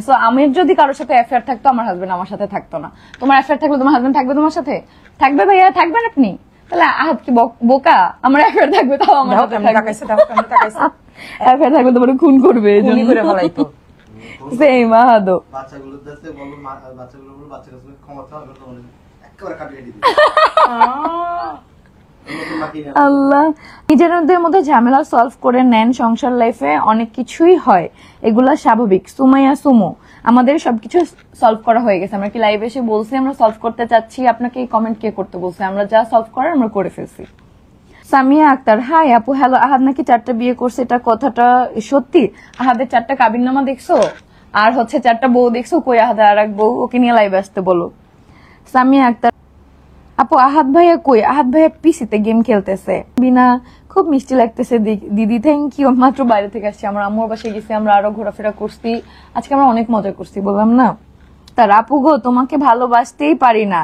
So আমার যদি কারোর সাথে অ্যাফেয়ার থাকতো আমার হাজবেন্ড আমার সাথে থাকতো না। তোমার অ্যাফেয়ার থাকলে তোমার হাজবেন্ড থাকবে তোমার সাথে? থাকবে ভাইয়া, থাকবেন আপনি? তাহলে আহাত কি বোকা? আমার অ্যাফেয়ার থাকবে তাও আমার সাথে থাকবে। অ্যাফেয়ার থাকলে তোমার খুন করবে এজন্য করে ফলাইতো। সেম আহাদো বাচ্চাগুলোর কাছে বলো, বাচ্চাগুলো বলো বাচ্চাদের ক্ষমতা হবে তোমাদের একেবারে কাটিয়ে দিবে। আল্লাহ, নিজেদের মধ্যে ঝামেলা সলভ করে নেন, সংসার লাইফে অনেক কিছুই হয়, এগুলা স্বাভাবিক। সুমাইয়া সুমো, আমাদের সবকিছু সলভ করা হয়ে গেছে। আমরা কি লাইভ এসে বলছি আমরা সলভ করতে চাচ্ছি? আপনাকে এই কমেন্ট কে করতে বলছে? আমরা যা সলভ করার আমরা করে ফেলছি। সামিয়া আক্তার, হাই আপু, হ্যালো। আহাদ নাকি 4টা বিয়ে করছে, এটা কথাটা সত্যি? আহাদের 4টা কাবিননামা দেখছো? আর হচ্ছে 4টা বউ দেখছো? কই আহাদ আর এক বউ? ওকে নিয়ে লাইভ আসতে বলো। সামিয়া আক্তার, আপু আহাদ ভাইয়া কই? আহাদ ভাইয়া পিসিতে গেম খেলতেছে। বিনা, খুব মিষ্টি লাগতেছে দিদি, থ্যাংক ইউ। মাত্র বাইরে থেকে আসছি, আমার আম্মুর বাসায় গেছি, আমরা আরো ঘোরাফেরা করছি, আজকে আমরা অনেক মজা করছি, বললাম না? তার আপু গো, তোমাকে ভালোবাসতেই পারি না,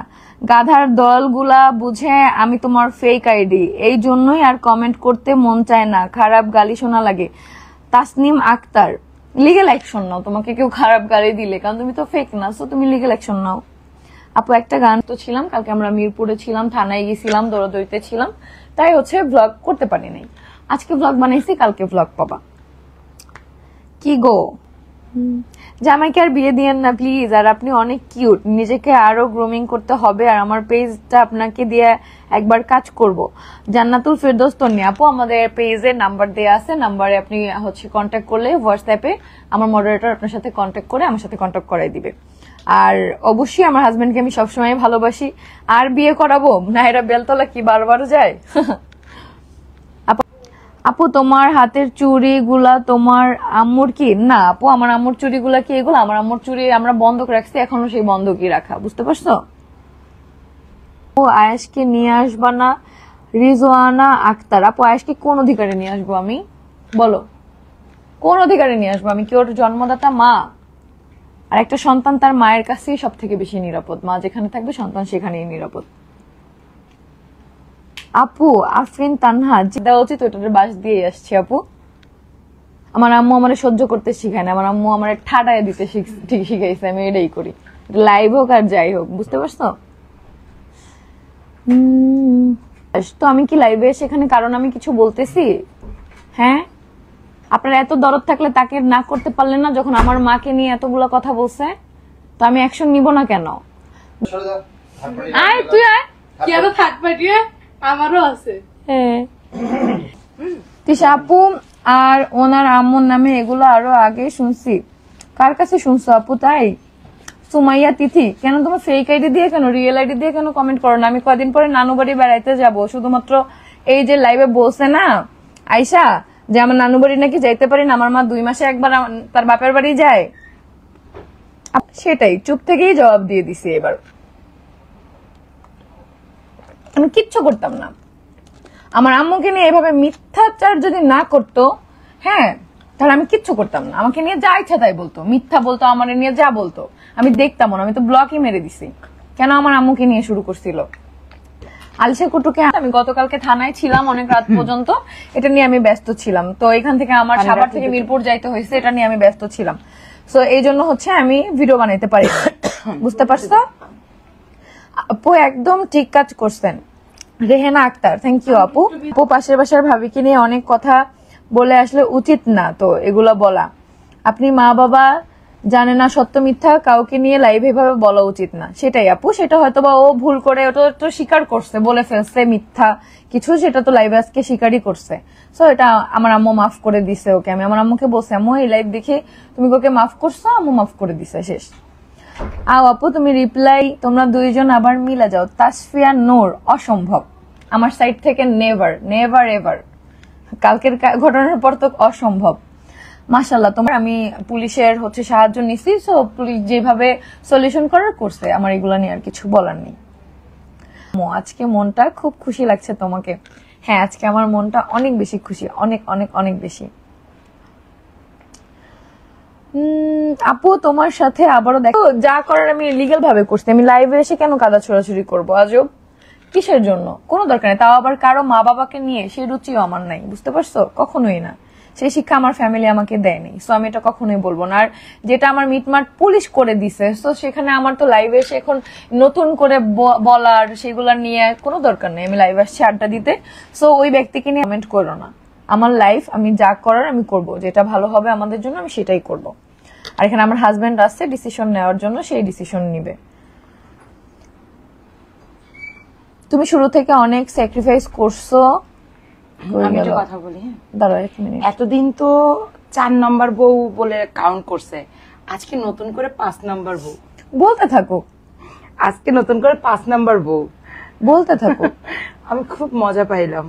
গাধার দলগুলা বুঝে আমি তোমার ফেক আইডি, এই জন্যই আর কমেন্ট করতে মন চায় না, খারাপ গালি শোনা লাগে। তাসনিম আক্তার, লিগেল অ্যাকশন নাও, তোমাকে কেউ খারাপ গালি দিলে, কারণ তুমি তো ফেক না, সো তুমি লিগেল অ্যাকশন নাও। আপু একটা গান তো ছিলাম, কালকে আমরা মিরপুরে ছিলাম, থানায় গেছিলাম, দৌড়াদৌড়িতে ছিলাম, তাই হচ্ছে ব্লগ করতে পারি নাই। আজকে ব্লগ বানাইছি, কালকে ব্লগ পাবা। কি গো জামাইকে আর বিয়ে দিয়েন না প্লিজ, আর আপনি অনেক কিউট, নিজেকে আরো গ্রুমিং করতে হবে, আর আমার পেজটা আপনাকে দিয়ে একবার কাজ করব। জান্নাতুল ফেরদৌস তন্নি আপু, আমাদের পেজে নাম্বার দেয়া আছে, নাম্বারে আপনি হচ্ছে কন্ট্যাক্ট করলে হোয়াটসঅ্যাপে আমার মডারেটর আপনার সাথে কন্ট্যাক্ট করে আমার সাথে কন্ট্যাক্ট করাই দিবে। আর অবশ্যই আমার হাজবেন্ডকে আমি সবসময় ভালোবাসি, আর বিয়ে করাবো না, এরা বেলতলা কি বারবার যায়? আপু তোমার হাতের চুড়ি গুলা তোমার আম্মুর কি? না আপু, আমার আম্মুর চুড়ি গুলা কি এগুলো? আমার আম্মুর চুড়ি আমরা বন্ধক রাখছি, এখনো সেই বন্ধকই রাখা, বুঝতে পারছো? ও আয়েশকে নিয়ে আসবা না? রিজওয়ানা আক্তার আপু, আয়েশকে কোন অধিকারে নিয়ে আসবো আমি? বলো, কোন অধিকারে নিয়ে আসবো আমি? কি ওর জন্মদাতা মা? আর একটা সন্তান তার মায়ের কাছেই সব থেকে বেশি নিরাপদ, মা যেখানে থাকবে সন্তান সেখানেই নিরাপদ। আপু আফরিন তানহা, দেওয়া উচিত ওটার বাস দিয়ে আসছি আপু। আমার আম্মু আমার সহ্য করতে শিখায় না, আমার আম্মু আমার ঠাডায় দিতে ঠিক শিখাইছে, আমি এটাই করি, লাইভ হোক আর যাই হোক, বুঝতে পারছো? তো আমি কি লাইভে সেখানে কারণ আমি কিছু বলতেছি? হ্যাঁ, আপনার এত দরদ থাকলে তাকে না করতে পারলেন না যখন আমার মাকে নিয়ে এতগুলো কথা বলছে, তো আমি অ্যাকশন নিব না কেন? আয় তুই আয়, কি আরো থার্ড পার্টি আমারও আছে। হ্যাঁ তিশা আপু আর ওনার আম্মুর নামে এগুলো আরো আগে শুনছি, কার কাছে শুনছো আপু? তাই সুমাইয়া তিথি, কেন তোমার ফেক আইডি দিয়ে কেন রিয়েল আইডি দিয়ে কেন কমেন্ট করো না? আমি কয়দিন পরে নানু বাড়ি বেড়াইতে যাব, শুধুমাত্র এই যে লাইভে বলছে না আয়শা যে আমার নানু বাড়ি নাকি যাইতে পারি না, আমার মা 2 মাসে একবার তার বাপের বাড়ি যায়, সেটাই চুপ থেকেই জবাব দিয়ে দিছি। এবার আমি কিচ্ছু করতাম না, আমার আম্মুকে নিয়ে এভাবে মিথ্যাচার যদি না করতো, হ্যাঁ, তাহলে আমি কিচ্ছু করতাম না। আমাকে নিয়ে যা ইচ্ছা তাই বলতো, মিথ্যা বলতো, আমার নিয়ে যা বলতো আমি দেখতাম না, আমি তো ব্লকই মেরে দিছি। কেন আমার আম্মুকে নিয়ে শুরু করছিল? আলিশা কুটুকে আমি গতকালকে থানায় ছিলাম অনেক রাত পর্যন্ত, এটা নিয়ে আমি ব্যস্ত ছিলাম। তো এখান থেকে আমার সাভার থেকে মিরপুর যাইতে হয়েছে, এটা নিয়ে আমি ব্যস্ত ছিলাম, সো এই জন্য হচ্ছে আমি ভিডিও বানাইতে পারি, বুঝতে পারছো? আপু একদম ঠিক কাজ করছেন। রেহেনা আক্তার, থ্যাংক ইউ আপু। আপু পাশের বাসার ভাবিকে নিয়ে অনেক কথা বলে আসলে উচিত না তো এগুলা বলা, আপনি মা বাবা জানে না সত্য মিথ্যা, কাউকে নিয়ে লাইভে ভাবে বলা উচিত না। সেটাই আপু, সেটা হয়তো বা ও ভুল করে, ওটা তো স্বীকার করছে, বলে ফেলছে মিথ্যা কিছু, সেটা তো লাইভে আজকে স্বীকারই করছে। সো এটা আমার আম্মু মাফ করে দিছে ওকে। আমি আমার আম্মুকে বলছি, আম্মু এই লাইভ দেখে তুমি ওকে মাফ করছো, আম্মু মাফ করে দিছে, শেষ। আও আপু তুমি রিপ্লাই, তোমরা দুইজন আবার মিলা যাও। তাসফিয়া নূর, অসম্ভব, আমার সাইড থেকে নেভার নেভার এভার, কালকের ঘটনার পর তো অসম্ভব। মাশাআল্লাহ, তোমার আমি পুলিশের হচ্ছে সাহায্য নিছি, সো পুলিশ যেভাবে সলিউশন করার করছে, আমার এগুলা নিয়ে আর কিছু বলার নেই। আজকে মনটা খুব খুশি লাগছে তোমাকে? হ্যাঁ, আজকে আমার মনটা অনেক বেশি খুশি, অনেক অনেক অনেক বেশি। আপু তোমার সাথে আবারও দেখো, যা করার আমি লিগ্যাল ভাবে করছি, আমি লাইভে এসে কেন কাদা ছোড়াছুড়ি করবো আজব? কিসের জন্য? কোনো দরকার নেই, তাও আবার কারো মা বাবাকে নিয়ে, সেই রুচিও আমার নাই, বুঝতে পারছো? কখনোই না, সেই শিক্ষা আমার ফ্যামিলি আমাকে দেয়নি, সো আমি এটা কখনোই বলবো না। আর যেটা আমার মিটমাট পুলিশ করে দিছে, তো সেখানে আমার তো লাইভে এসে এখন নতুন করে বলার সেগুলা নিয়ে কোনো দরকার নেই। আমি লাইভে আসছি আড্ডা দিতে, সো ওই ব্যক্তিকে নিয়ে কমেন্ট করো না। আমার লাইফ, আমি যা করার আমি করব, যেটা ভালো হবে আমাদের জন্য আমি সেটাই করব। আর এখানে আমার হাজবেন্ড আছে ডিসিশন নেওয়ার জন্য, সেই ডিসিশন নিবে। তুমি শুরু থেকে অনেক স্যাক্রিফাইস করছো। আমি একটা কথা বলি, হ্যাঁ, দাঁড়াও 1 মিনিট। এতদিন তো 4 নম্বর বউ বলে কাউন্ট করছে, আজকে নতুন করে 5 নম্বর বউ। বলতে থাকো, আজকে নতুন করে 5 নম্বর বউ বলতে থাকো। আমি খুব মজা পাইলাম,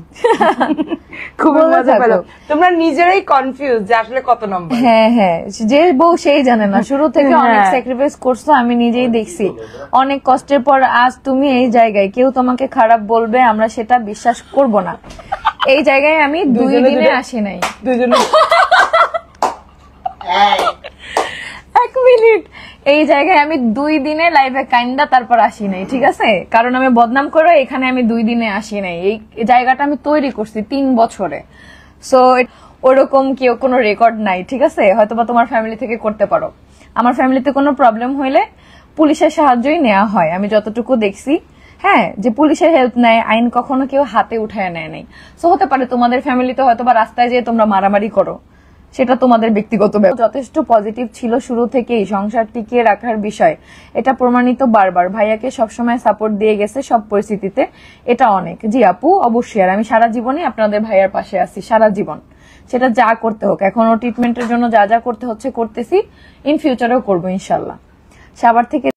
খুব বলতে মজা থাকো। পাইলাম। তোমরা নিজেরাই কনফিউজ যে আসলে কত নম্বর। হ্যাঁ হ্যাঁ, যে বউ সেই জানে না, শুরু থেকে অনেক হ্যাঁ। স্যাক্রিফাইস করছো, আমি নিজেই দেখছি। অনেক কষ্টের পর আজ তুমি এই জায়গায়, কেউ তোমাকে খারাপ বলবে আমরা সেটা বিশ্বাস করব না। এই জায়গায় আমি 2 দিনে আসি নাই। দুজনে 1 মিনিট, এই জায়গায় আমি 2 দিনে লাইভে কাইন্ডা তারপর আসি নাই, ঠিক আছে? কারণ আমি বদনাম করে এখানে আমি 2 দিনে আসি নাই। এই জায়গাটা আমি তৈরি করছি 3 বছরে। সো ওরকম কেউ কোনো রেকর্ড নাই, ঠিক আছে? হয়তোবা তোমার ফ্যামিলি থেকে করতে পারো। আমার ফ্যামিলিতে কোনো প্রবলেম হইলে পুলিশের সাহায্যই নেওয়া হয়, আমি যতটুকু দেখছি। হ্যাঁ, যে পুলিশের হেল্প নেয়, আইন কখনো কেউ হাতে উঠায় নেয় নাই। সো হতে পারে তোমাদের ফ্যামিলিতে হয়তোবা রাস্তায় যেয়ে তোমরা মারামারি করো, সেটা তোমাদের ব্যক্তিগত ব্যাপার। যথেষ্ট পজিটিভ ছিল শুরু থেকেই সংসার টিকিয়ে রাখার বিষয়, এটা প্রমাণিত বারবার। ভাইয়াকে সবসময় সাপোর্ট দিয়ে গেছে সব পরিস্থিতিতে, এটা অনেক। জি আপু, অবশ্যই। আর আমি সারা জীবনই আপনাদের ভাইয়ার পাশে আছি, সারা জীবন। সেটা যা করতে হোক, এখনো ট্রিটমেন্টের জন্য যা যা করতে হচ্ছে করতেছি, ইন ফিউচারেও করবো ইনশাল্লাহ। সাভার থেকে